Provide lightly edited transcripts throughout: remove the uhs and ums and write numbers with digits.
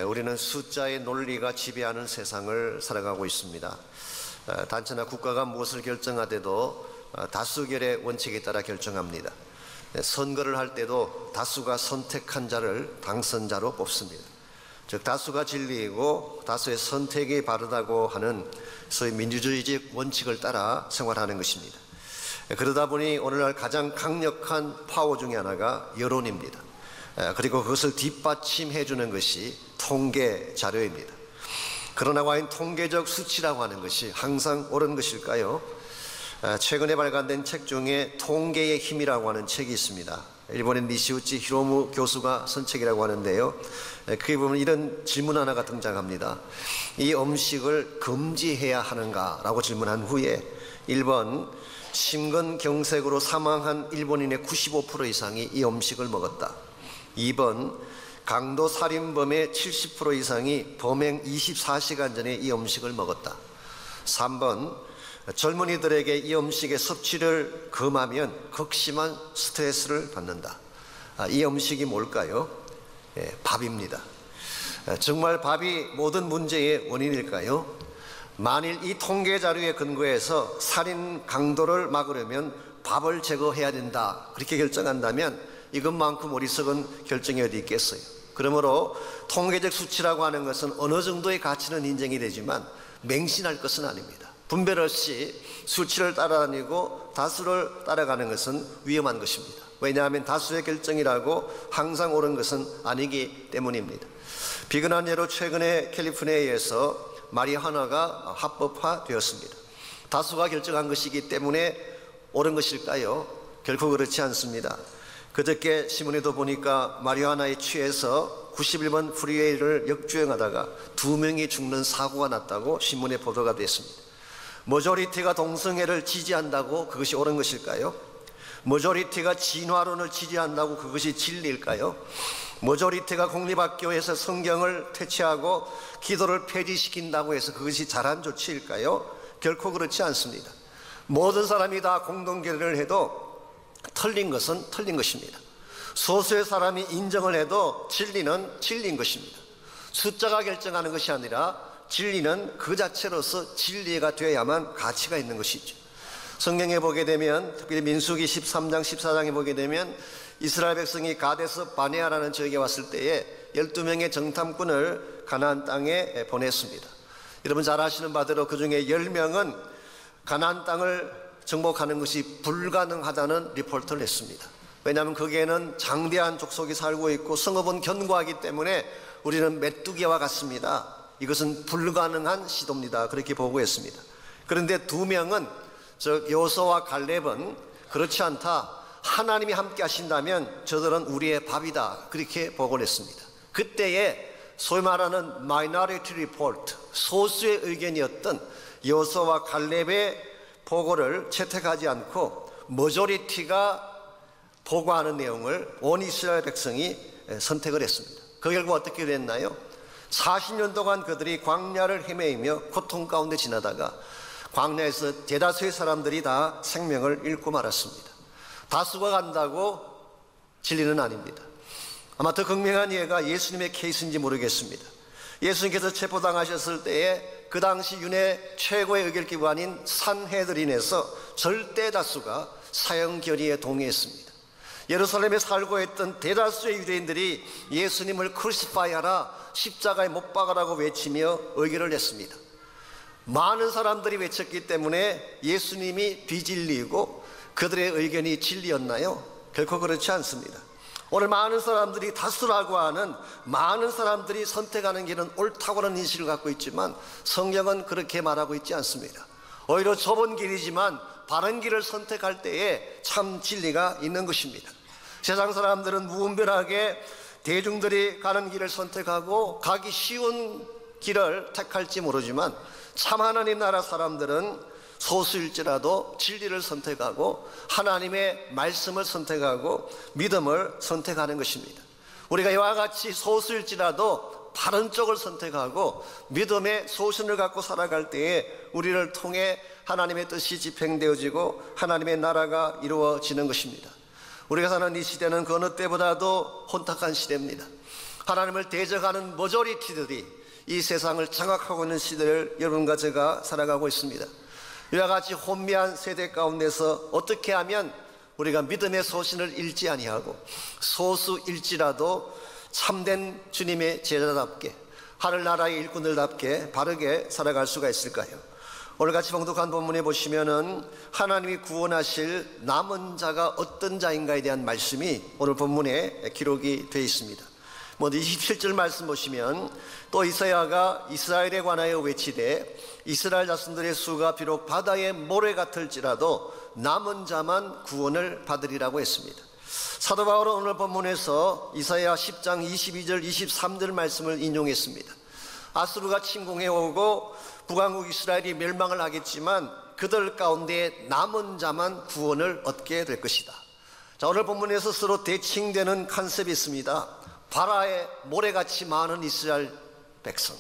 우리는 숫자의 논리가 지배하는 세상을 살아가고 있습니다. 단체나 국가가 무엇을 결정하더라도 다수결의 원칙에 따라 결정합니다. 선거를 할 때도 다수가 선택한 자를 당선자로 뽑습니다. 즉 다수가 진리이고 다수의 선택이 바르다고 하는 소위 민주주의적 원칙을 따라 생활하는 것입니다. 그러다 보니 오늘날 가장 강력한 파워 중에 하나가 여론입니다. 그리고 그것을 뒷받침해 주는 것이 통계 자료입니다. 그러나 과연 통계적 수치라고 하는 것이 항상 옳은 것일까요? 최근에 발간된 책 중에 통계의 힘이라고 하는 책이 있습니다. 일본의 니시우치 히로무 교수가 쓴 책이라고 하는데요, 그에 보면 이런 질문 하나가 등장합니다. 이 음식을 금지해야 하는가? 라고 질문한 후에 1번, 심근경색으로 사망한 일본인의 95% 이상이 이 음식을 먹었다. 2번, 강도살인범의 70% 이상이 범행 24시간 전에 이 음식을 먹었다. 3번, 젊은이들에게 이 음식의 섭취를 금하면 극심한 스트레스를 받는다. 이 음식이 뭘까요? 밥입니다. 정말 밥이 모든 문제의 원인일까요? 만일 이 통계 자료에 근거해서 살인 강도를 막으려면 밥을 제거해야 된다, 그렇게 결정한다면 이것만큼 어리석은 결정이 어디 있겠어요? 그러므로 통계적 수치라고 하는 것은 어느 정도의 가치는 인정이 되지만 맹신할 것은 아닙니다. 분별 없이 수치를 따라다니고 다수를 따라가는 것은 위험한 것입니다. 왜냐하면 다수의 결정이라고 항상 옳은 것은 아니기 때문입니다. 비근한 예로 최근에 캘리포니아에서 마리화나가 합법화되었습니다. 다수가 결정한 것이기 때문에 옳은 것일까요? 결코 그렇지 않습니다. 그저께 신문에도 보니까 마리화나에 취해서 91번 프리웨이를 역주행하다가 2명이 죽는 사고가 났다고 신문에 보도가 됐습니다. 머저리티가 동성애를 지지한다고 그것이 옳은 것일까요? 머저리티가 진화론을 지지한다고 그것이 진리일까요? 머저리티가 공립학교에서 성경을 퇴치하고 기도를 폐지시킨다고 해서 그것이 잘한 조치일까요? 결코 그렇지 않습니다. 모든 사람이 다 공동결의를 해도 틀린 것은 틀린 것입니다. 소수의 사람이 인정을 해도 진리는 진리인 것입니다. 숫자가 결정하는 것이 아니라 진리는 그 자체로서 진리가 되어야만 가치가 있는 것이죠. 성경에 보게 되면, 특별히 민수기 13장 14장에 보게 되면 이스라엘 백성이 가데스 바네아라는 지역에 왔을 때에 12명의 정탐꾼을 가나안 땅에 보냈습니다. 여러분 잘 아시는 바대로 그 중에 10명은 가나안 땅을 정복하는 것이 불가능하다는 리포트를 냈습니다. 왜냐하면 거기에는 장대한 족속이 살고 있고 성읍은 견고하기 때문에 우리는 메뚜기와 같습니다. 이것은 불가능한 시도입니다. 그렇게 보고했습니다. 그런데 2명은, 즉 여호수아와 갈렙은 그렇지 않다, 하나님이 함께 하신다면 저들은 우리의 밥이다, 그렇게 보고를 했습니다. 그때에 소위 말하는 Minority Report, 소수의 의견이었던 여호수아와 갈렙의 보고를 채택하지 않고 머저리티가 보고하는 내용을 온 이스라엘 백성이 선택을 했습니다. 그 결과 어떻게 됐나요? 40년 동안 그들이 광야를 헤매이며 고통 가운데 지나다가 광야에서 대다수의 사람들이 다 생명을 잃고 말았습니다. 다수가 간다고 진리는 아닙니다. 아마 더 극명한 예가 예수님의 케이스인지 모르겠습니다. 예수님께서 체포당하셨을 때에 그 당시 윤회 최고의 의결기관인 산헤드린에서 절대 다수가 사형 결의에 동의했습니다. 예루살렘에 살고 있던 대다수의 유대인들이 예수님을 크루시파이하라, 십자가에 못 박아라고 외치며 의결을 했습니다. 많은 사람들이 외쳤기 때문에 예수님이 비진리이고 그들의 의견이 진리였나요? 결코 그렇지 않습니다. 오늘 많은 사람들이 다수라고 하는, 많은 사람들이 선택하는 길은 옳다고는 인식을 갖고 있지만 성경은 그렇게 말하고 있지 않습니다. 오히려 좁은 길이지만 바른 길을 선택할 때에 참 진리가 있는 것입니다. 세상 사람들은 무분별하게 대중들이 가는 길을 선택하고 가기 쉬운 길을 택할지 모르지만 참 하나님 나라 사람들은 소수일지라도 진리를 선택하고 하나님의 말씀을 선택하고 믿음을 선택하는 것입니다. 우리가 이와 같이 소수일지라도 바른 쪽을 선택하고 믿음의 소신을 갖고 살아갈 때에 우리를 통해 하나님의 뜻이 집행되어지고 하나님의 나라가 이루어지는 것입니다. 우리가 사는 이 시대는 그 어느 때보다도 혼탁한 시대입니다. 하나님을 대적하는 머저리티들이 이 세상을 장악하고 있는 시대를 여러분과 제가 살아가고 있습니다. 이와 같이 혼미한 세대 가운데서 어떻게 하면 우리가 믿음의 소신을 잃지 아니하고 소수일지라도 참된 주님의 제자답게 하늘나라의 일꾼들답게 바르게 살아갈 수가 있을까요? 오늘같이 봉독한 본문에 보시면은 하나님이 구원하실 남은 자가 어떤 자인가에 대한 말씀이 오늘 본문에 기록이 되어 있습니다. 먼저 27절 말씀 보시면 또 이사야가 이스라엘에 관하여 외치되 이스라엘 자손들의 수가 비록 바다의 모래 같을지라도 남은 자만 구원을 받으리라고 했습니다. 사도 바울은 오늘 본문에서 이사야 10장 22절 23절 말씀을 인용했습니다. 아수르가 침공해 오고 북왕국 이스라엘이 멸망을 하겠지만 그들 가운데 남은 자만 구원을 얻게 될 것이다. 자, 오늘 본문에서 서로 대칭되는 컨셉이 있습니다. 바다의 모래같이 많은 이스라엘 백성,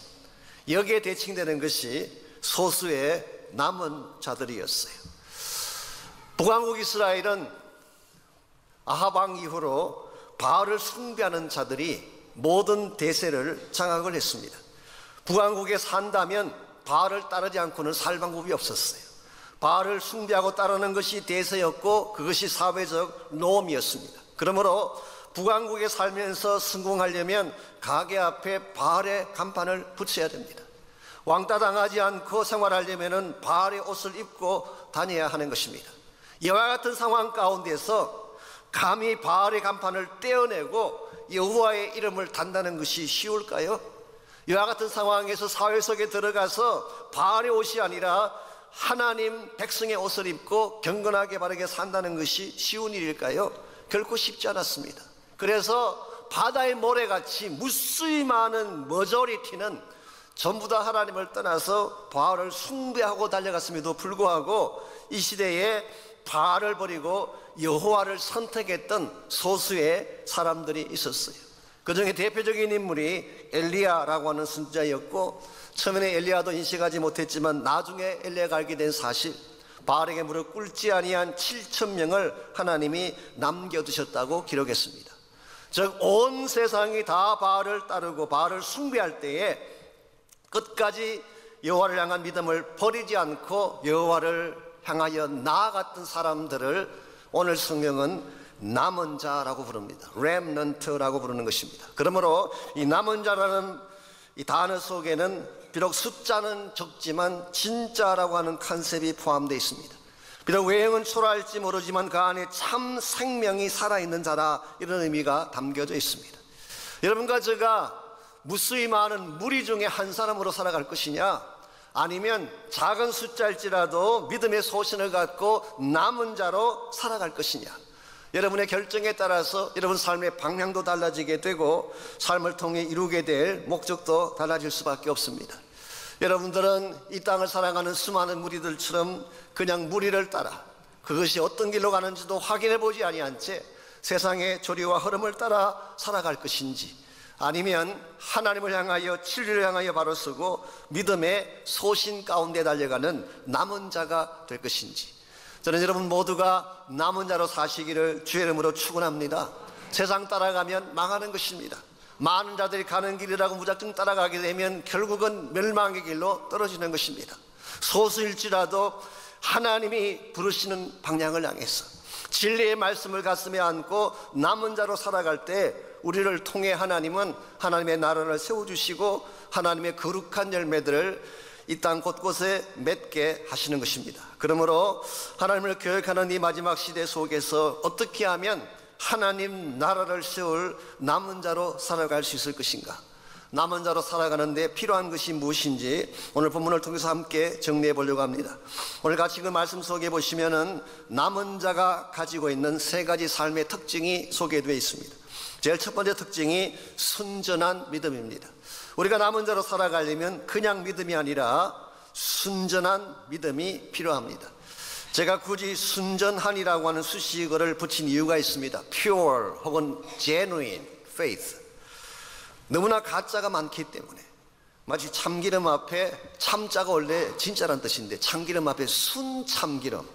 여기에 대칭되는 것이 소수의 남은 자들이었어요. 북왕국 이스라엘은 아하방 이후로 바알을 숭배하는 자들이 모든 대세를 장악을 했습니다. 북왕국에 산다면 바알을 따르지 않고는 살 방법이 없었어요. 바알을 숭배하고 따르는 것이 대세였고 그것이 사회적 노임이었습니다. 그러므로 북왕국에 살면서 성공하려면 가게 앞에 바알의 간판을 붙여야 됩니다. 왕따 당하지 않고 생활하려면 바알의 옷을 입고 다녀야 하는 것입니다. 이와 같은 상황 가운데서 감히 바알의 간판을 떼어내고 여호와의 이름을 단다는 것이 쉬울까요? 이와 같은 상황에서 사회 속에 들어가서 바알의 옷이 아니라 하나님 백성의 옷을 입고 경건하게 바르게 산다는 것이 쉬운 일일까요? 결코 쉽지 않았습니다. 그래서 바다의 모래같이 무수히 많은 머저리티는 전부 다 하나님을 떠나서 바알을 숭배하고 달려갔음에도 불구하고 이 시대에 바알을 버리고 여호와를 선택했던 소수의 사람들이 있었어요. 그 중에 대표적인 인물이 엘리야라고 하는 선지자였고, 처음에는 엘리야도 인식하지 못했지만 나중에 엘리야가 알게 된 사실, 바알에게 무릎 꿇지 아니한 7,000명을 하나님이 남겨두셨다고 기록했습니다. 즉 온 세상이 다 바알을 따르고 바알을 숭배할 때에 끝까지 여호와를 향한 믿음을 버리지 않고 여호와를 향하여 나아갔던 사람들을 오늘 성경은 남은 자라고 부릅니다. 렘넌트라고 부르는 것입니다. 그러므로 이 남은 자라는 이 단어 속에는 비록 숫자는 적지만 진짜라고 하는 컨셉이 포함되어 있습니다. 비록 외형은 초라할지 모르지만 그 안에 참 생명이 살아있는 자라, 이런 의미가 담겨져 있습니다. 여러분과 제가 무수히 많은 무리 중에 한 사람으로 살아갈 것이냐, 아니면 작은 숫자일지라도 믿음의 소신을 갖고 남은 자로 살아갈 것이냐, 여러분의 결정에 따라서 여러분 삶의 방향도 달라지게 되고 삶을 통해 이루게 될 목적도 달라질 수밖에 없습니다. 여러분들은 이 땅을 살아가는 수많은 무리들처럼 그냥 무리를 따라 그것이 어떤 길로 가는지도 확인해 보지 아니한 채 세상의 조리와 흐름을 따라 살아갈 것인지, 아니면 하나님을 향하여 진리를 향하여 바로 서고 믿음의 소신 가운데 달려가는 남은 자가 될 것인지, 저는 여러분 모두가 남은 자로 사시기를 주의 이름으로 축원합니다. 세상 따라가면 망하는 것입니다. 많은 자들이 가는 길이라고 무작정 따라가게 되면 결국은 멸망의 길로 떨어지는 것입니다. 소수일지라도 하나님이 부르시는 방향을 향해서 진리의 말씀을 가슴에 안고 남은 자로 살아갈 때 우리를 통해 하나님은 하나님의 나라를 세워주시고 하나님의 거룩한 열매들을 이 땅 곳곳에 맺게 하시는 것입니다. 그러므로 하나님을 교육하는 이 마지막 시대 속에서 어떻게 하면 하나님 나라를 세울 남은 자로 살아갈 수 있을 것인가, 남은 자로 살아가는데 필요한 것이 무엇인지 오늘 본문을 통해서 함께 정리해 보려고 합니다. 오늘 같이 그 말씀 속에 보시면은 남은 자가 가지고 있는 세 가지 삶의 특징이 소개되어 있습니다. 제일 첫 번째 특징이 순전한 믿음입니다. 우리가 남은 자로 살아가려면 그냥 믿음이 아니라 순전한 믿음이 필요합니다. 제가 굳이 순전한이라고 하는 수식어를 붙인 이유가 있습니다. pure 혹은 genuine faith. 너무나 가짜가 많기 때문에, 마치 참기름 앞에 참자가 원래 진짜란 뜻인데 참기름 앞에 순참기름,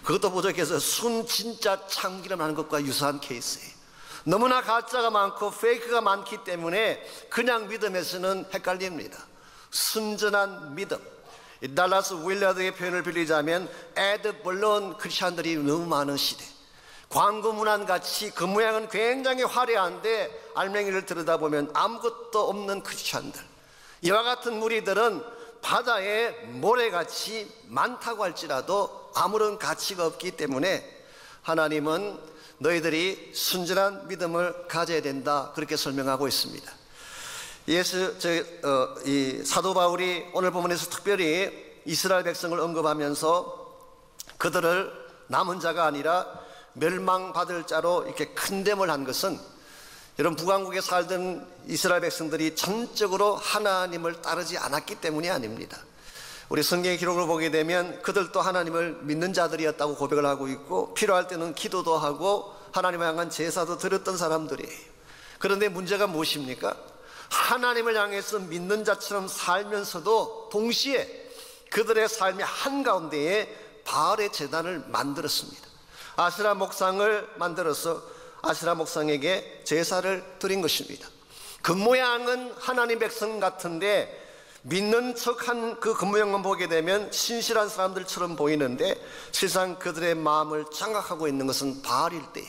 그것도 부족해서 순진짜 참기름 하는 것과 유사한 케이스예요. 너무나 가짜가 많고 페이크가 많기 때문에 그냥 믿음에서는 헷갈립니다. 순전한 믿음, 달라스 윌라드의 표현을 빌리자면 에드 벌런 크리스찬들이 너무 많은 시대, 광고 문안같이 그 모양은 굉장히 화려한데 알맹이를 들여다보면 아무것도 없는 크리스찬들, 이와 같은 무리들은 바다에 모래같이 많다고 할지라도 아무런 가치가 없기 때문에 하나님은 너희들이 순전한 믿음을 가져야 된다, 그렇게 설명하고 있습니다. 이 사도 바울이 오늘 본문에서 특별히 이스라엘 백성을 언급하면서 그들을 남은 자가 아니라 멸망받을 자로 이렇게 큰됨을 한 것은, 여러분, 북왕국에 살던 이스라엘 백성들이 전적으로 하나님을 따르지 않았기 때문이 아닙니다. 우리 성경의 기록을 보게 되면 그들도 하나님을 믿는 자들이었다고 고백을 하고 있고, 필요할 때는 기도도 하고 하나님을 향한 제사도 드렸던 사람들이에요. 그런데 문제가 무엇입니까? 하나님을 향해서 믿는 자처럼 살면서도 동시에 그들의 삶의 한가운데에 바알의 제단을 만들었습니다. 아세라 목상을 만들어서 아세라 목상에게 제사를 드린 것입니다. 그 모양은 하나님 백성 같은데 믿는 척한 그 모양만 보게 되면 신실한 사람들처럼 보이는데 실상 그들의 마음을 장악하고 있는 것은 바알일 때에,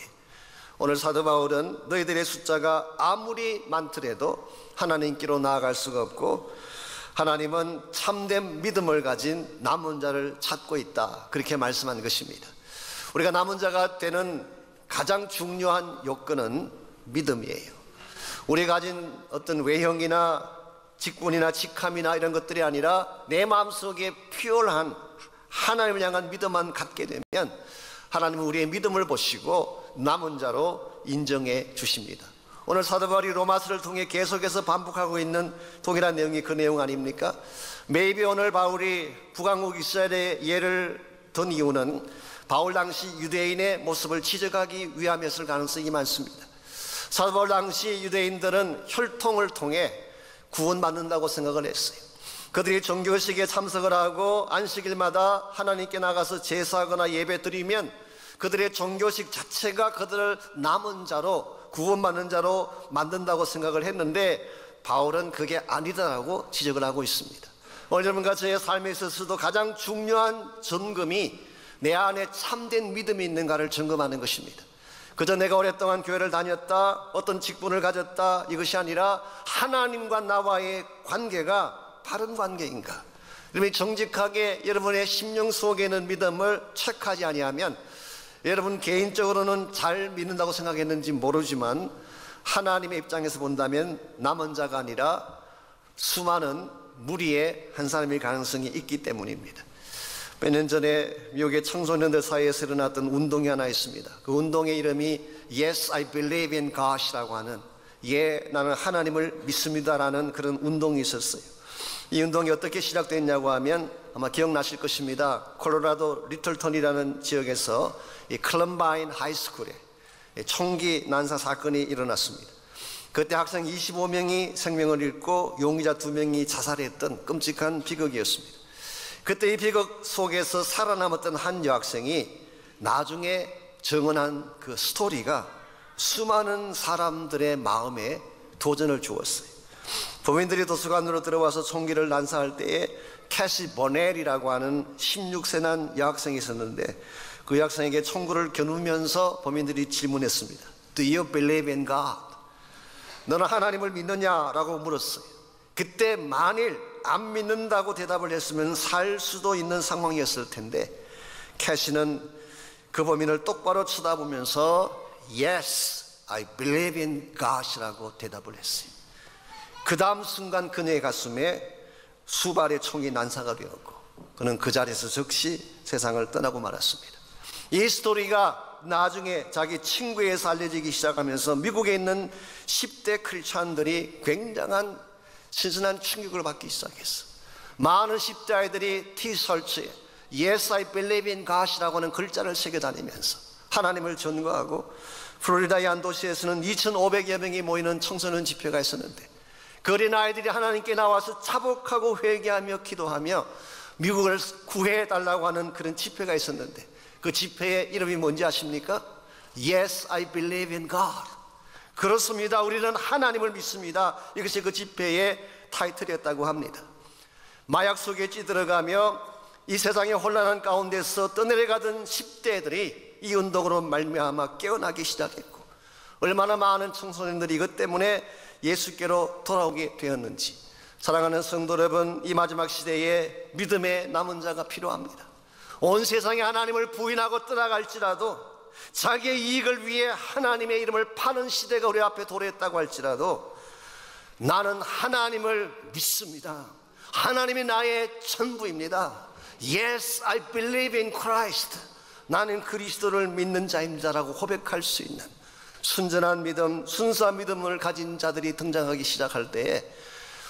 오늘 사도 바울은 너희들의 숫자가 아무리 많더라도 하나님께로 나아갈 수가 없고 하나님은 참된 믿음을 가진 남은 자를 찾고 있다, 그렇게 말씀한 것입니다. 우리가 남은 자가 되는 가장 중요한 요건은 믿음이에요. 우리가 가진 어떤 외형이나 직분이나 직함이나 이런 것들이 아니라 내 마음속에 피어난 하나님을 향한 믿음만 갖게 되면 하나님은 우리의 믿음을 보시고 남은 자로 인정해 주십니다. 오늘 사도 바울이 로마서를 통해 계속해서 반복하고 있는 동일한 내용이 그 내용 아닙니까? 매입이 오늘 바울이 북왕국 이스라엘의 예를 든 이유는 바울 당시 유대인의 모습을 지적하기 위함이었을 가능성이 많습니다. 사도 바울 당시 유대인들은 혈통을 통해 구원받는다고 생각을 했어요. 그들이 종교식에 참석을 하고 안식일마다 하나님께 나가서 제사하거나 예배 드리면 그들의 종교식 자체가 그들을 남은 자로, 구원받는 자로 만든다고 생각을 했는데 바울은 그게 아니다라고 지적을 하고 있습니다. 오늘 여러분과 저의 삶에 있어서도 가장 중요한 점검이 내 안에 참된 믿음이 있는가를 점검하는 것입니다. 그저 내가 오랫동안 교회를 다녔다, 어떤 직분을 가졌다, 이것이 아니라 하나님과 나와의 관계가 바른 관계인가. 여러분이 정직하게 여러분의 심령 속에 있는 믿음을 체크하지 아니하면, 여러분 개인적으로는 잘 믿는다고 생각했는지 모르지만 하나님의 입장에서 본다면 남은 자가 아니라 수많은 무리의 한 사람일 가능성이 있기 때문입니다. 몇 년 전에 미국의 청소년들 사이에서 일어났던 운동이 하나 있습니다. 그 운동의 이름이 Yes, I believe in God이라고 하는, 예, 나는 하나님을 믿습니다라는 그런 운동이 있었어요. 이 운동이 어떻게 시작됐냐고 하면 아마 기억나실 것입니다. 콜로라도 리틀턴이라는 지역에서 이 클럼바인 하이스쿨에 총기 난사 사건이 일어났습니다. 그때 학생 25명이 생명을 잃고 용의자 2명이 자살했던 끔찍한 비극이었습니다. 그때 이 비극 속에서 살아남았던 한 여학생이 나중에 증언한 그 스토리가 수많은 사람들의 마음에 도전을 주었어요. 범인들이 도서관으로 들어와서 총기를 난사할 때에 캐시 버넬이라고 하는 16세 난 여학생이 있었는데 그 여학생에게 총구를 겨누면서 범인들이 질문했습니다. Do you believe in God? 너는 하나님을 믿느냐라고 물었어요. 그때 만일 안 믿는다고 대답을 했으면 살 수도 있는 상황이었을 텐데 캐시는 그 범인을 똑바로 쳐다보면서 Yes, I believe in God이라고 대답을 했어요. 그 다음 순간 그녀의 가슴에 수발의 총이 난사가 되었고 그는 그 자리에서 즉시 세상을 떠나고 말았습니다. 이 스토리가 나중에 자기 친구에서 알려지기 시작하면서 미국에 있는 10대 크리스찬들이 굉장한 신선한 충격을 받기 시작했어. 많은 10대 아이들이 티셔츠에 Yes, I believe in God이라고 하는 글자를 새겨다니면서 하나님을 전거하고 플로리다의 한 도시에서는 2,500여 명이 모이는 청소년 집회가 있었는데 그 어린 아이들이 하나님께 나와서 자복하고 회개하며 기도하며 미국을 구해달라고 하는 그런 집회가 있었는데 그 집회의 이름이 뭔지 아십니까? Yes, I believe in God. 그렇습니다. 우리는 하나님을 믿습니다. 이것이 그 집회의 타이틀이었다고 합니다. 마약 속에 찌들어가며 이 세상의 혼란한 가운데서 떠내려가던 10대들이 이 운동으로 말미암아 깨어나기 시작했고, 얼마나 많은 청소년들이 이것 때문에 예수께로 돌아오게 되었는지. 사랑하는 성도 여러분, 이 마지막 시대에 믿음의 남은 자가 필요합니다. 온 세상에 하나님을 부인하고 떠나갈지라도, 자기의 이익을 위해 하나님의 이름을 파는 시대가 우리 앞에 도래했다고 할지라도, 나는 하나님을 믿습니다. 하나님이 나의 전부입니다. Yes, I believe in Christ. 나는 그리스도를 믿는 자입니다라고 고백할 수 있는 순전한 믿음, 순수한 믿음을 가진 자들이 등장하기 시작할 때에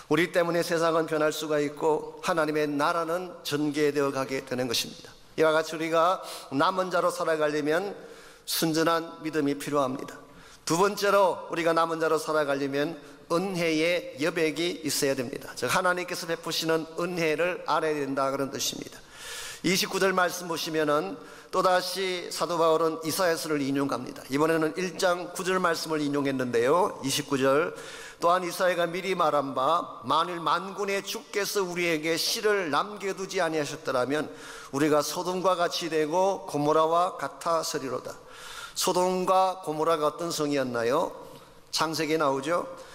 우리 때문에 세상은 변할 수가 있고 하나님의 나라는 전개되어 가게 되는 것입니다. 이와 같이 우리가 남은 자로 살아가려면 순전한 믿음이 필요합니다. 두 번째로 우리가 남은 자로 살아가려면 은혜의 여백이 있어야 됩니다. 즉 하나님께서 베푸시는 은혜를 알아야 된다, 그런 뜻입니다. 29절 말씀 보시면은 또다시 사도 바울은 이사야서를 인용합니다. 이번에는 1장 9절 말씀을 인용했는데요, 29절, 또한 이사야가 미리 말한 바 만일 만군의 주께서 우리에게 씨를 남겨두지 아니하셨더라면 우리가 소돔과 같이 되고 고모라와 같아서리로다. 소돔과 고모라가 어떤 성이었나요? 창세기에 나오죠.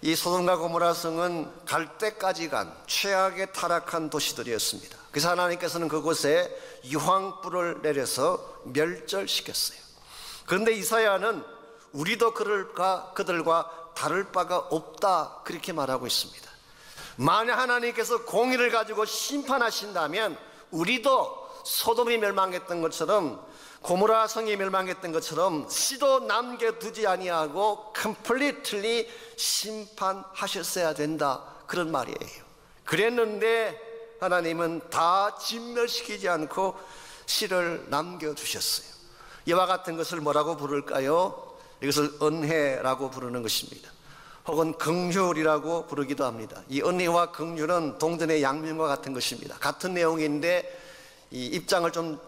이 소돔과 고모라 성은 갈 때까지 간 최악의 타락한 도시들이었습니다. 그래서 하나님께서는 그곳에 유황불을 내려서 멸절시켰어요. 그런데 이사야는 우리도 그들과 다를 바가 없다, 그렇게 말하고 있습니다. 만약 하나님께서 공의를 가지고 심판하신다면 우리도 소돔이 멸망했던 것처럼, 고모라 성이 멸망했던 것처럼 씨도 남겨두지 아니하고 completely 심판하셨어야 된다, 그런 말이에요. 그랬는데 하나님은 다 진멸시키지 않고 씨를 남겨주셨어요. 이와 같은 것을 뭐라고 부를까요? 이것을 은혜라고 부르는 것입니다. 혹은 긍휼이라고 부르기도 합니다. 이 은혜와 긍휼은 동전의 양면과 같은 것입니다. 같은 내용인데 이 입장을 좀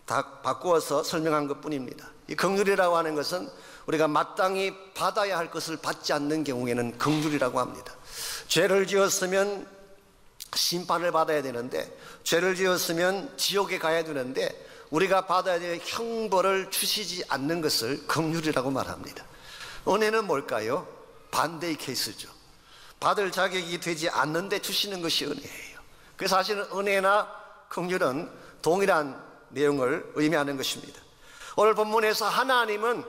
다 바꾸어서 설명한 것 뿐입니다. 이 긍휼이라고 하는 것은 우리가 마땅히 받아야 할 것을 받지 않는 경우에는 긍휼이라고 합니다. 죄를 지었으면 심판을 받아야 되는데, 죄를 지었으면 지옥에 가야 되는데 우리가 받아야 될 형벌을 주시지 않는 것을 긍휼이라고 말합니다. 은혜는 뭘까요? 반대의 케이스죠. 받을 자격이 되지 않는데 주시는 것이 은혜예요. 그래서 사실은 은혜나 긍휼은 동일한 내용을 의미하는 것입니다. 오늘 본문에서 하나님은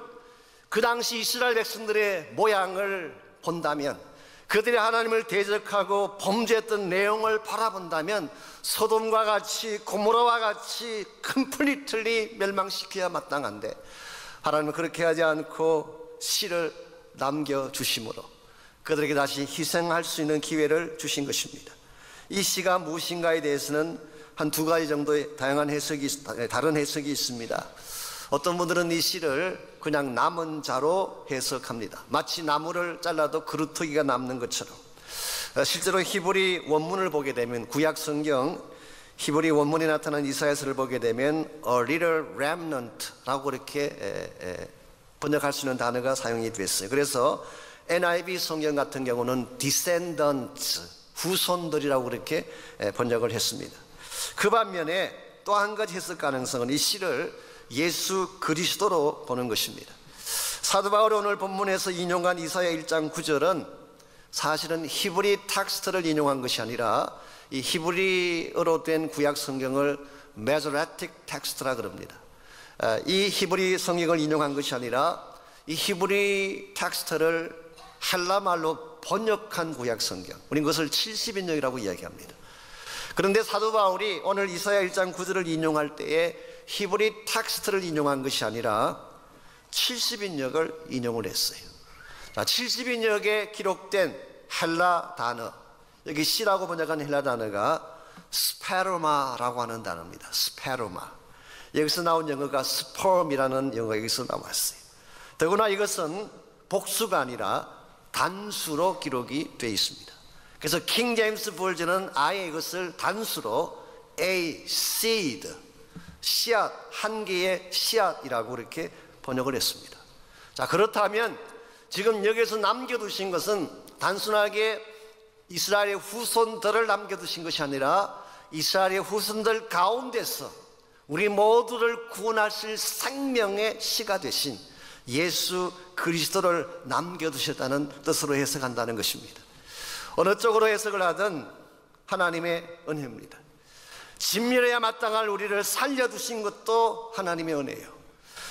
그 당시 이스라엘 백성들의 모양을 본다면, 그들이 하나님을 대적하고 범죄했던 내용을 바라본다면 소돔과 같이 고모라와 같이 컴플리틀리 멸망시켜야 마땅한데 하나님은 그렇게 하지 않고 씨를 남겨주심으로 그들에게 다시 희생할 수 있는 기회를 주신 것입니다. 이 씨가 무엇인가에 대해서는 한 두 가지 정도의 다양한 다른 해석이 있습니다. 어떤 분들은 이 씨를 그냥 남은 자로 해석합니다. 마치 나무를 잘라도 그루터기가 남는 것처럼. 실제로 히브리 원문을 보게 되면, 구약 성경 히브리 원문에 나타난 이사야서를 보게 되면 a little remnant라고 이렇게 번역할 수 있는 단어가 사용이 됐어요. 그래서 NIV 성경 같은 경우는 descendants, 후손들이라고 그렇게 번역을 했습니다. 그 반면에 또 한 가지 해석 가능성은 이 씨를 예수 그리스도로 보는 것입니다. 사도 바울이 오늘 본문에서 인용한 이사야 1장 9절은 사실은 히브리 텍스트를 인용한 것이 아니라 이 히브리어로 된 구약 성경을 메소레틱 텍스트라 그럽니다. 이 히브리 성경을 인용한 것이 아니라 이 히브리 텍스트를 헬라말로 번역한 구약 성경, 우리는 그것을 70인역이라고 이야기합니다. 그런데 사도 바울이 오늘 이사야 1장 9절을 인용할 때에 히브리 텍스트를 인용한 것이 아니라 70인역을 인용을 했어요. 70인역에 기록된 헬라 단어, 여기 씨라고 번역한 헬라 단어가 스페르마라고 하는 단어입니다. 스페르마. 여기서 나온 영어가 스펌이라는 영어가 여기서 나왔어요. 더구나 이것은 복수가 아니라 단수로 기록이 되어 있습니다. 그래서 킹 제임스 버전은 아예 이것을 단수로 a seed, 씨앗, 한 개의 씨앗이라고 이렇게 번역을 했습니다. 자, 그렇다면 지금 여기서 남겨두신 것은 단순하게 이스라엘의 후손들을 남겨두신 것이 아니라 이스라엘의 후손들 가운데서 우리 모두를 구원하실 생명의 씨가 되신 예수 그리스도를 남겨두셨다는 뜻으로 해석한다는 것입니다. 어느 쪽으로 해석을 하든 하나님의 은혜입니다. 진멸해야 마땅할 우리를 살려두신 것도 하나님의 은혜예요.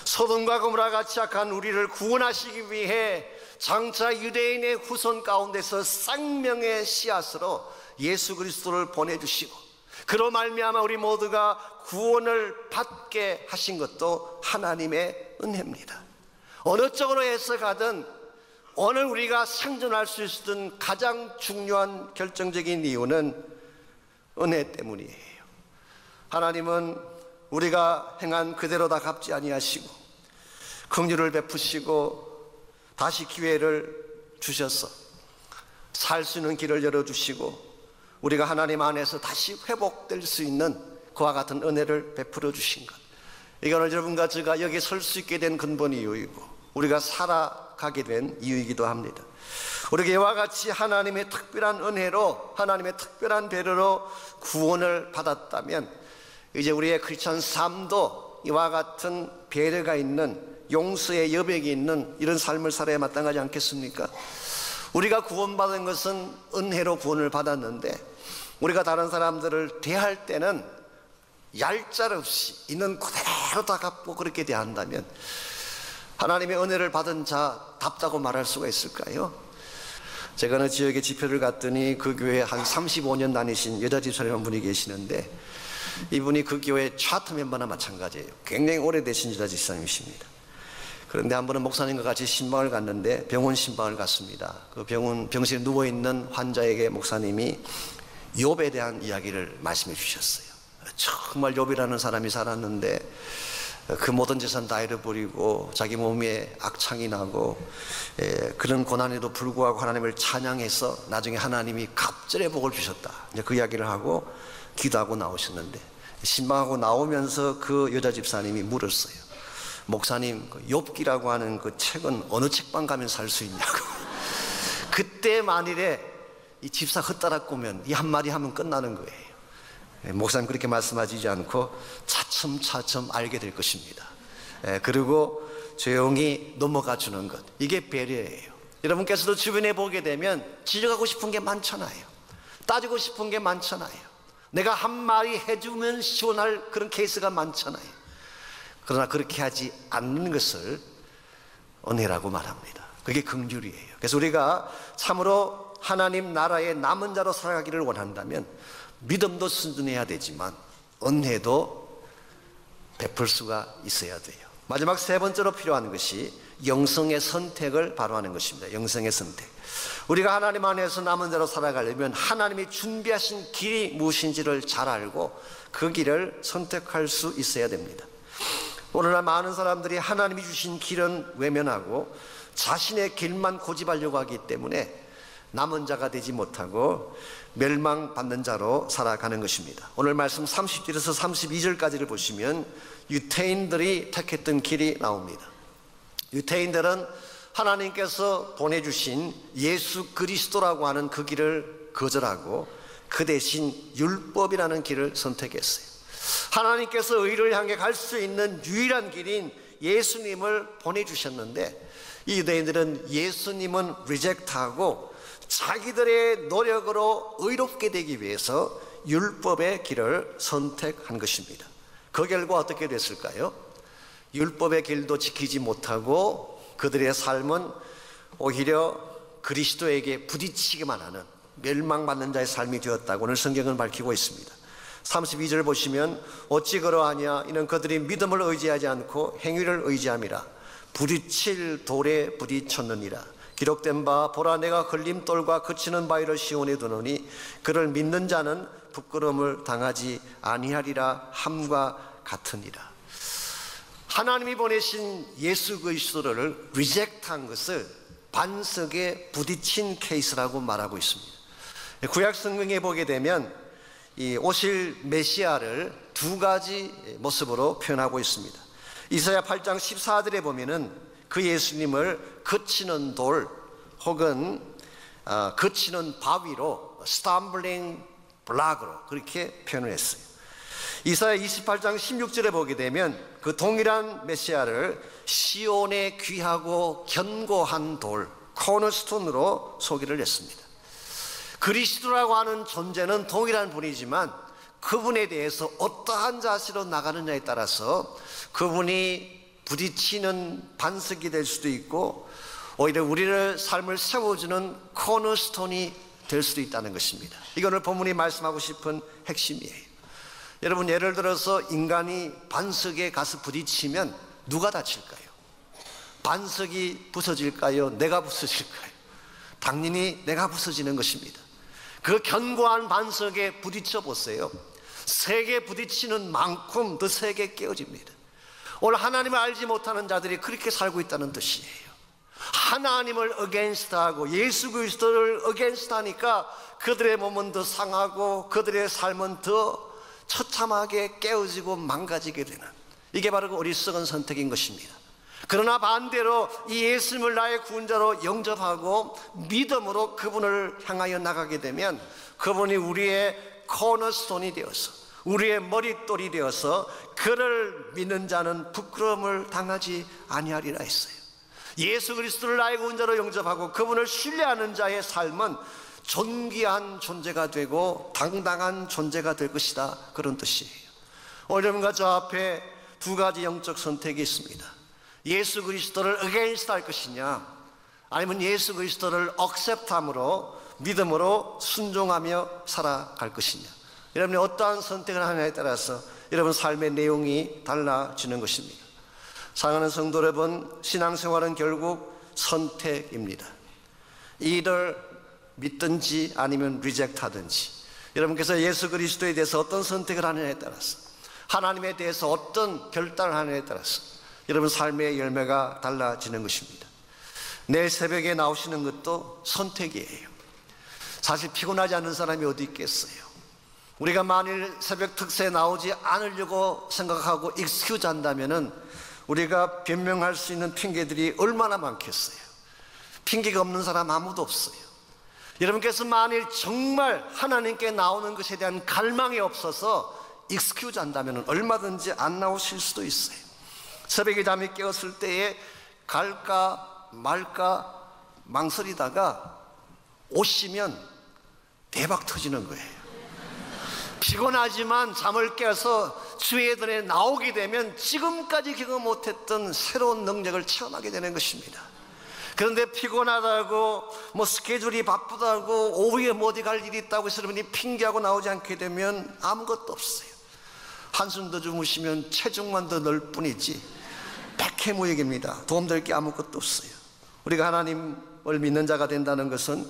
소돔과 고모라 같이 악한 우리를 구원하시기 위해 장차 유대인의 후손 가운데서 생명의 씨앗으로 예수 그리스도를 보내주시고 그로 말미암아 우리 모두가 구원을 받게 하신 것도 하나님의 은혜입니다. 어느 쪽으로 해석하든 오늘 우리가 생존할 수 있었던 가장 중요한 결정적인 이유는 은혜 때문이에요. 하나님은 우리가 행한 그대로 다 갚지 아니하시고 긍휼을 베푸시고 다시 기회를 주셔서 살 수 있는 길을 열어주시고 우리가 하나님 안에서 다시 회복될 수 있는 그와 같은 은혜를 베풀어 주신 것, 이게 오늘 여러분과 제가 여기 설 수 있게 된 근본 이유이고 우리가 살아가게 된 이유이기도 합니다. 우리가 이와 같이 하나님의 특별한 은혜로, 하나님의 특별한 배려로 구원을 받았다면 이제 우리의 크리스천 삶도 이와 같은 배려가 있는, 용서의 여백이 있는 이런 삶을 살아야 마땅하지 않겠습니까? 우리가 구원받은 것은 은혜로 구원을 받았는데 우리가 다른 사람들을 대할 때는 얄짤없이 있는 그대로 다 갚고 그렇게 대한다면 하나님의 은혜를 받은 자답다고 말할 수가 있을까요? 제가 어느 지역에 집회를 갔더니 그 교회에 한 35년 다니신 여자 집사님 한 분이 계시는데 이분이 그 교회 차트 멤버나 마찬가지예요. 굉장히 오래되신 여자 집사님이십니다. 그런데 한 번은 목사님과 같이 신방을 갔는데 병원 신방을 갔습니다. 그 병실에 누워있는 환자에게 목사님이 욥에 대한 이야기를 말씀해 주셨어요. 정말 욥이라는 사람이 살았는데 그 모든 재산 다 잃어버리고 자기 몸에 악창이 나고 그런 고난에도 불구하고 하나님을 찬양해서 나중에 하나님이 갑절의 복을 주셨다, 이제 그 이야기를 하고 기도하고 나오셨는데 신방하고 나오면서 그 여자 집사님이 물었어요. 목사님, 그 욥기라고 하는 그 책은 어느 책방 가면 살 수 있냐고. 그때 만일에 이 집사 헛다락 꾸면 이 한마디 하면 끝나는 거예요. 목사님 그렇게 말씀하시지 않고 차츰차츰 알게 될 것입니다. 그리고 조용히 넘어가 주는 것, 이게 배려예요. 여러분께서도 주변에 보게 되면 지적하고 싶은 게 많잖아요. 따지고 싶은 게 많잖아요. 내가 한마디 해주면 시원할 그런 케이스가 많잖아요. 그러나 그렇게 하지 않는 것을 은혜라고 말합니다. 그게 긍휼이에요. 그래서 우리가 참으로 하나님 나라의 남은 자로 살아가기를 원한다면 믿음도 순전해야 되지만 은혜도 베풀 수가 있어야 돼요. 마지막 세 번째로 필요한 것이 영성의 선택을 바로 하는 것입니다. 영성의 선택. 우리가 하나님 안에서 남은 자로 살아가려면 하나님이 준비하신 길이 무엇인지를 잘 알고 그 길을 선택할 수 있어야 됩니다. 오늘날 많은 사람들이 하나님이 주신 길은 외면하고 자신의 길만 고집하려고 하기 때문에 남은 자가 되지 못하고 멸망받는 자로 살아가는 것입니다. 오늘 말씀 30절에서 32절까지를 보시면 유태인들이 택했던 길이 나옵니다. 유태인들은 하나님께서 보내주신 예수 그리스도라고 하는 그 길을 거절하고 그 대신 율법이라는 길을 선택했어요. 하나님께서 의를 향해 갈 수 있는 유일한 길인 예수님을 보내주셨는데 이 유대인들은 예수님은 리젝트하고 자기들의 노력으로 의롭게 되기 위해서 율법의 길을 선택한 것입니다. 그 결과 어떻게 됐을까요? 율법의 길도 지키지 못하고 그들의 삶은 오히려 그리스도에게 부딪히기만 하는 멸망받는 자의 삶이 되었다고 오늘 성경은 밝히고 있습니다. 32절 보시면 어찌 그러하냐, 이는 그들이 믿음을 의지하지 않고 행위를 의지함이라 부딪힐 돌에 부딪혔느니라. 기록된 바 보라, 내가 걸림돌과 그치는 바위를 시온에 두노니 그를 믿는 자는 부끄러움을 당하지 아니하리라 함과 같으니라. 하나님이 보내신 예수 그리스도를 리젝트한 것을 반석에 부딪힌 케이스라고 말하고 있습니다. 구약 성경에 보게 되면 이 오실 메시아를 두 가지 모습으로 표현하고 있습니다. 이사야 8장 14절에 보면은 그 예수님을 거치는 돌 혹은 거치는 바위로 스탬블링 블락으로 그렇게 표현을 했어요. 이사야 28장 16절에 보게 되면 그 동일한 메시아를 시온의 귀하고 견고한 돌 코너스톤으로 소개를 했습니다. 그리스도라고 하는 존재는 동일한 분이지만 그분에 대해서 어떠한 자세로 나가느냐에 따라서 그분이 부딪히는 반석이 될 수도 있고 오히려 우리를 삶을 세워주는 코너스톤이 될 수도 있다는 것입니다. 이거는 본문이 말씀하고 싶은 핵심이에요. 여러분, 예를 들어서 인간이 반석에 가서 부딪히면 누가 다칠까요? 반석이 부서질까요? 내가 부서질까요? 당연히 내가 부서지는 것입니다. 그 견고한 반석에 부딪혀 보세요. 세게 부딪히는 만큼 더 세게 깨어집니다. 오늘 하나님을 알지 못하는 자들이 그렇게 살고 있다는 뜻이에요. 하나님을 어게인스트하고 예수 그리스도를 어게인스트하니까 그들의 몸은 더 상하고 그들의 삶은 더 처참하게 깨어지고 망가지게 되는, 이게 바로 그 어리석은 선택인 것입니다. 그러나 반대로 이 예수님을 나의 구원자로 영접하고 믿음으로 그분을 향하여 나가게 되면 그분이 우리의 코너스톤이 되어서 우리의 머릿돌이 되어서 그를 믿는 자는 부끄러움을 당하지 아니하리라 했어요. 예수 그리스도를 나의 구원자로 영접하고 그분을 신뢰하는 자의 삶은 존귀한 존재가 되고 당당한 존재가 될 것이다, 그런 뜻이에요. 오늘 여러분과 저 앞에 두 가지 영적 선택이 있습니다. 예수 그리스도를 어게인스트 할 것이냐, 아니면 예수 그리스도를 억셉트함으로 믿음으로 순종하며 살아갈 것이냐. 여러분이 어떠한 선택을 하느냐에 따라서 여러분 삶의 내용이 달라지는 것입니다. 사랑하는 성도 여러분, 신앙생활은 결국 선택입니다. 이를 믿든지 아니면 리젝트 하든지, 여러분께서 예수 그리스도에 대해서 어떤 선택을 하느냐에 따라서, 하나님에 대해서 어떤 결단을 하느냐에 따라서 여러분 삶의 열매가 달라지는 것입니다. 내일 새벽에 나오시는 것도 선택이에요. 사실 피곤하지 않는 사람이 어디 있겠어요. 우리가 만일 새벽 특세에 나오지 않으려고 생각하고 익스큐즈 한다면은 우리가 변명할 수 있는 핑계들이 얼마나 많겠어요. 핑계가 없는 사람 아무도 없어요. 여러분께서 만일 정말 하나님께 나오는 것에 대한 갈망이 없어서 익스큐즈 한다면 얼마든지 안 나오실 수도 있어요. 새벽에 잠이 깨었을 때에 갈까 말까 망설이다가 오시면 대박 터지는 거예요. 피곤하지만 잠을 깨서 주의 예전에 나오게 되면 지금까지 경험 못했던 새로운 능력을 체험하게 되는 것입니다. 그런데 피곤하다고 스케줄이 바쁘다고 오후에 어디 갈 일이 있다고 해서 여러분이 핑계하고 나오지 않게 되면 아무것도 없어요. 한숨 더 주무시면 체중만 더 늘 뿐이지 백해무익입니다. 도움될 게 아무것도 없어요. 우리가 하나님을 믿는 자가 된다는 것은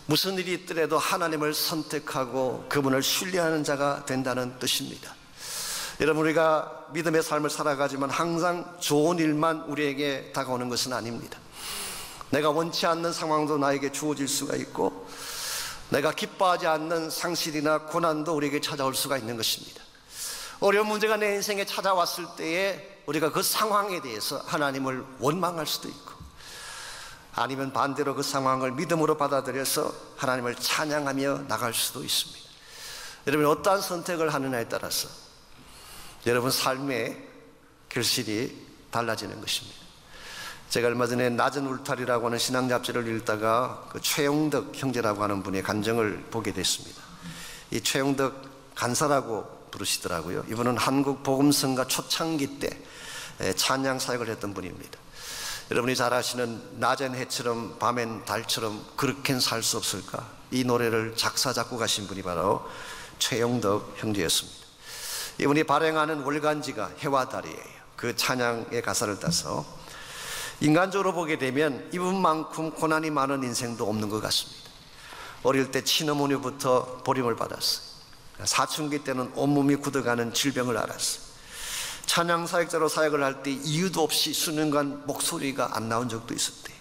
무슨 일이 있더라도 하나님을 선택하고 그분을 신뢰하는 자가 된다는 뜻입니다. 여러분, 우리가 믿음의 삶을 살아가지만 항상 좋은 일만 우리에게 다가오는 것은 아닙니다. 내가 원치 않는 상황도 나에게 주어질 수가 있고 내가 기뻐하지 않는 상실이나 고난도 우리에게 찾아올 수가 있는 것입니다. 어려운 문제가 내 인생에 찾아왔을 때에 우리가 그 상황에 대해서 하나님을 원망할 수도 있고 아니면 반대로 그 상황을 믿음으로 받아들여서 하나님을 찬양하며 나갈 수도 있습니다. 여러분이 어떠한 선택을 하느냐에 따라서 여러분 삶의 결실이 달라지는 것입니다. 제가 얼마 전에 낮은 울타리라고 하는 신앙 잡지를 읽다가 그 최용덕 형제라고 하는 분의 간증을 보게 됐습니다. 이 최용덕 간사라고 부르시더라고요. 이분은 한국 복음성가 초창기 때 찬양 사역을 했던 분입니다. 여러분이 잘 아시는 낮엔 해처럼 밤엔 달처럼 그렇게는 살 수 없을까, 이 노래를 작사 작곡하신 분이 바로 최용덕 형제였습니다. 이분이 발행하는 월간지가 해와 달이에요. 그 찬양의 가사를 따서 인간적으로 보게 되면 이분만큼 고난이 많은 인생도 없는 것 같습니다. 어릴 때 친어머니부터 버림을 받았어요. 사춘기 때는 온몸이 굳어가는 질병을 앓았어요. 찬양 사역자로 사역을 할 때 이유도 없이 수년간 목소리가 안 나온 적도 있었대요.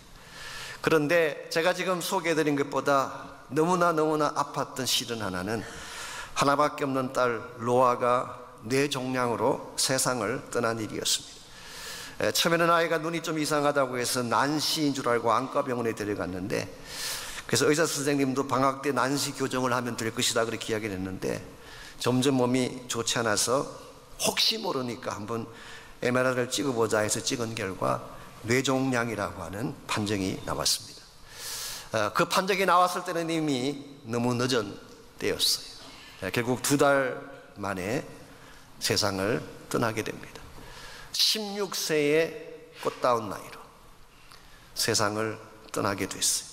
그런데 제가 지금 소개해드린 것보다 너무나 아팠던 시련 하나는 하나밖에 없는 딸 로아가 뇌종양으로 세상을 떠난 일이었습니다. 처음에는 아이가 눈이 좀 이상하다고 해서 난시인 줄 알고 안과병원에 데려갔는데, 그래서 의사 선생님도 방학 때 난시 교정을 하면 될 것이다 그렇게 이야기를 했는데, 점점 몸이 좋지 않아서 혹시 모르니까 한번 MRI를 찍어보자 해서 찍은 결과 뇌종양이라고 하는 판정이 나왔습니다. 그 판정이 나왔을 때는 이미 너무 늦은 때였어요. 결국 2달 만에 세상을 떠나게 됩니다. 16세의 꽃다운 나이로 세상을 떠나게 됐어요.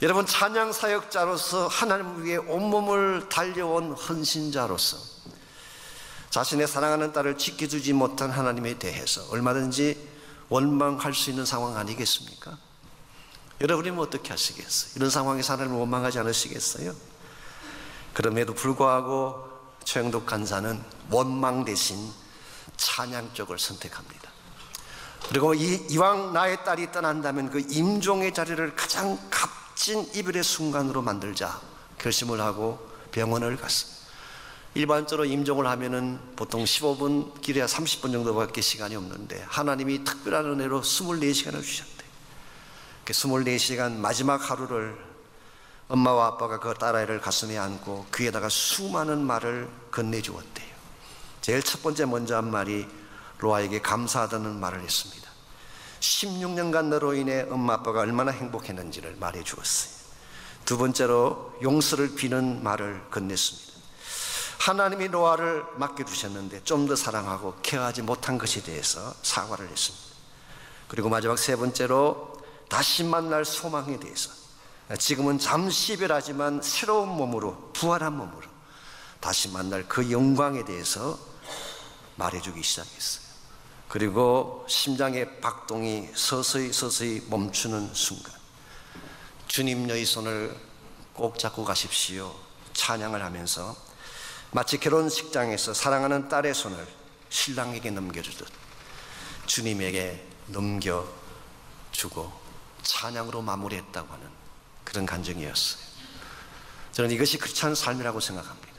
여러분, 찬양 사역자로서 하나님 위에 온몸을 달려온 헌신자로서 자신의 사랑하는 딸을 지켜주지 못한 하나님에 대해서 얼마든지 원망할 수 있는 상황 아니겠습니까? 여러분이면 어떻게 하시겠어요? 이런 상황에서 하나님을 원망하지 않으시겠어요? 그럼에도 불구하고 최영덕 간사는 원망 대신 찬양 쪽을 선택합니다. 그리고 이왕 나의 딸이 떠난다면 그 임종의 자리를 가장 값진 이별의 순간으로 만들자 결심을 하고 병원을 갔습니다. 일반적으로 임종을 하면은 보통 15분, 길어야 30분 정도밖에 시간이 없는데 하나님이 특별한 은혜로 24시간을 주셨대요. 그 24시간 마지막 하루를 엄마와 아빠가 그 딸아이를 가슴에 안고 귀에다가 수많은 말을 건네주었대요. 제일 첫 번째 먼저 한 말이 로아에게 감사하다는 말을 했습니다. 16년간 너로 인해 엄마 아빠가 얼마나 행복했는지를 말해 주었어요. 두 번째로 용서를 비는 말을 건넸습니다. 하나님이 로아를 맡겨두셨는데 좀 더 사랑하고 케어하지 못한 것에 대해서 사과를 했습니다. 그리고 마지막 세 번째로 다시 만날 소망에 대해서, 지금은 잠시 별하지만 새로운 몸으로, 부활한 몸으로 다시 만날 그 영광에 대해서 말해주기 시작했어요. 그리고 심장의 박동이 서서히 멈추는 순간 주님 너희 손을 꼭 잡고 가십시오 찬양을 하면서 마치 결혼식장에서 사랑하는 딸의 손을 신랑에게 넘겨주듯 주님에게 넘겨주고 찬양으로 마무리했다고 하는 그런 간증이었어요. 저는 이것이 크리스찬 삶이라고 생각합니다.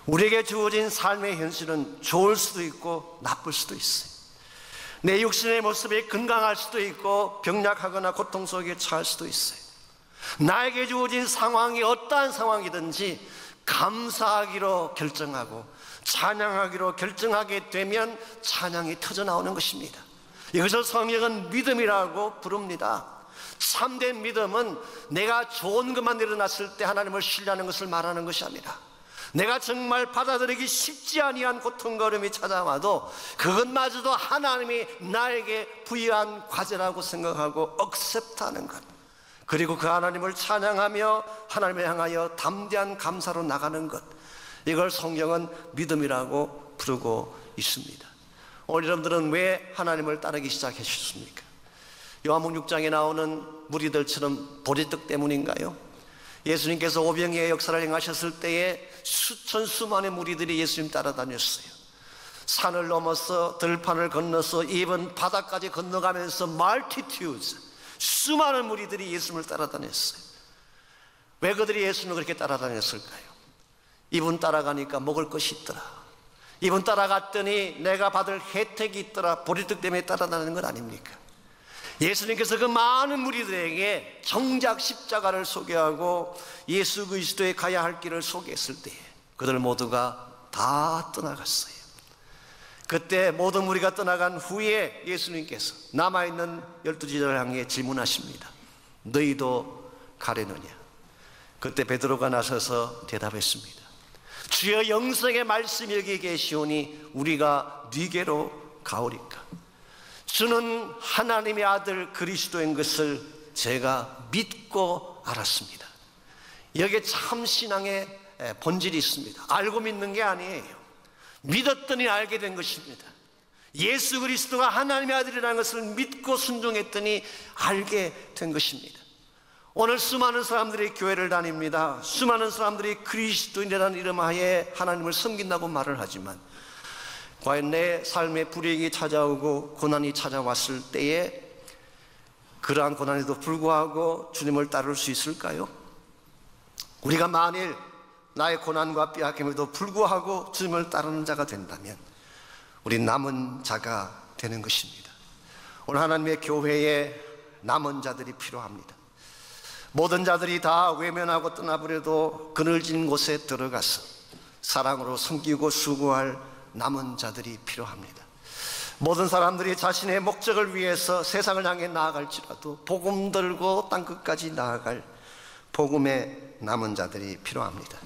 우리에게 주어진 삶의 현실은 좋을 수도 있고 나쁠 수도 있어요. 내 육신의 모습이 건강할 수도 있고 병약하거나 고통 속에 처할 수도 있어요. 나에게 주어진 상황이 어떠한 상황이든지 감사하기로 결정하고 찬양하기로 결정하게 되면 찬양이 터져나오는 것입니다. 이것을 성경은 믿음이라고 부릅니다. 참된 믿음은 내가 좋은 것만 일어났을 때 하나님을 신뢰하는 것을 말하는 것이 아니라 내가 정말 받아들이기 쉽지 아니한 고통과 어려움이 찾아와도 그것마저도 하나님이 나에게 부여한 과제라고 생각하고 억셉트하는 것, 그리고 그 하나님을 찬양하며 하나님을 향하여 담대한 감사로 나가는 것, 이걸 성경은 믿음이라고 부르고 있습니다. 오늘 여러분들은 왜 하나님을 따르기 시작하셨습니까? 요한복음 6장에 나오는 무리들처럼 보리떡 때문인가요? 예수님께서 오병이의 역사를 행하셨을 때에 수천 수만의 무리들이 예수님 따라다녔어요. 산을 넘어서 들판을 건너서 이번 바다까지 건너가면서 multitudes, 수많은 무리들이 예수님을 따라다녔어요. 왜 그들이 예수님을 그렇게 따라다녔을까요? 이분 따라가니까 먹을 것이 있더라, 이분 따라갔더니 내가 받을 혜택이 있더라, 보리떡 때문에 따라다니는 건 아닙니까? 예수님께서 그 많은 무리들에게 정작 십자가를 소개하고 예수 그리스도에 가야 할 길을 소개했을 때 그들 모두가 다 떠나갔어요. 그때 모든 무리가 떠나간 후에 예수님께서 남아있는 12제자를 향해 질문하십니다. 너희도 가려느냐? 그때 베드로가 나서서 대답했습니다. 주여, 영생의 말씀이 여기 계시오니 우리가 네게로 가오리까? 주는 하나님의 아들 그리스도인 것을 제가 믿고 알았습니다. 여기에 참 신앙의 본질이 있습니다. 알고 믿는 게 아니에요. 믿었더니 알게 된 것입니다. 예수 그리스도가 하나님의 아들이라는 것을 믿고 순종했더니 알게 된 것입니다. 오늘 수많은 사람들이 교회를 다닙니다. 수많은 사람들이 그리스도인이라는 이름 하에 하나님을 섬긴다고 말을 하지만 과연 내 삶에 불이익이 찾아오고 고난이 찾아왔을 때에 그러한 고난에도 불구하고 주님을 따를 수 있을까요? 우리가 만일 나의 고난과 빼앗김에도 불구하고 주님을 따르는 자가 된다면 우리 남은 자가 되는 것입니다. 오늘 하나님의 교회에 남은 자들이 필요합니다. 모든 자들이 다 외면하고 떠나버려도 그늘진 곳에 들어가서 사랑으로 섬기고 수고할 남은 자들이 필요합니다. 모든 사람들이 자신의 목적을 위해서 세상을 향해 나아갈지라도 복음 들고 땅끝까지 나아갈 복음의 남은 자들이 필요합니다.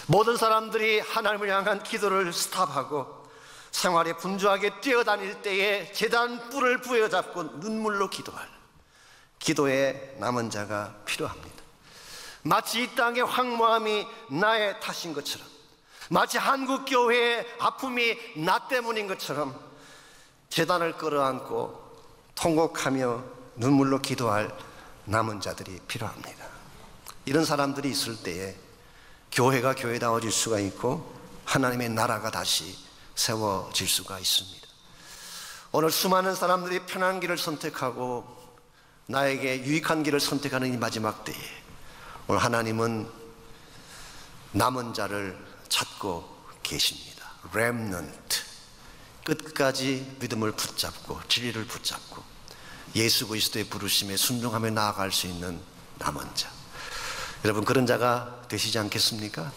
모든 사람들이 하나님을 향한 기도를 스탑하고 생활에 분주하게 뛰어다닐 때에 제단 뿔을 부여잡고 눈물로 기도할 기도의 남은 자가 필요합니다. 마치 이 땅의 황무함이 나의 탓인 것처럼, 마치 한국교회의 아픔이 나 때문인 것처럼 제단을 끌어안고 통곡하며 눈물로 기도할 남은 자들이 필요합니다. 이런 사람들이 있을 때에 교회가 교회다워질 수가 있고 하나님의 나라가 다시 세워질 수가 있습니다. 오늘 수많은 사람들이 편한 길을 선택하고 나에게 유익한 길을 선택하는 이 마지막 때에 오늘 하나님은 남은 자를 찾고 계십니다. 렘넌트, 끝까지 믿음을 붙잡고 진리를 붙잡고 예수 그리스도의 부르심에 순종하며 나아갈 수 있는 남은 자. 여러분, 그런 자가 되시지 않겠습니까?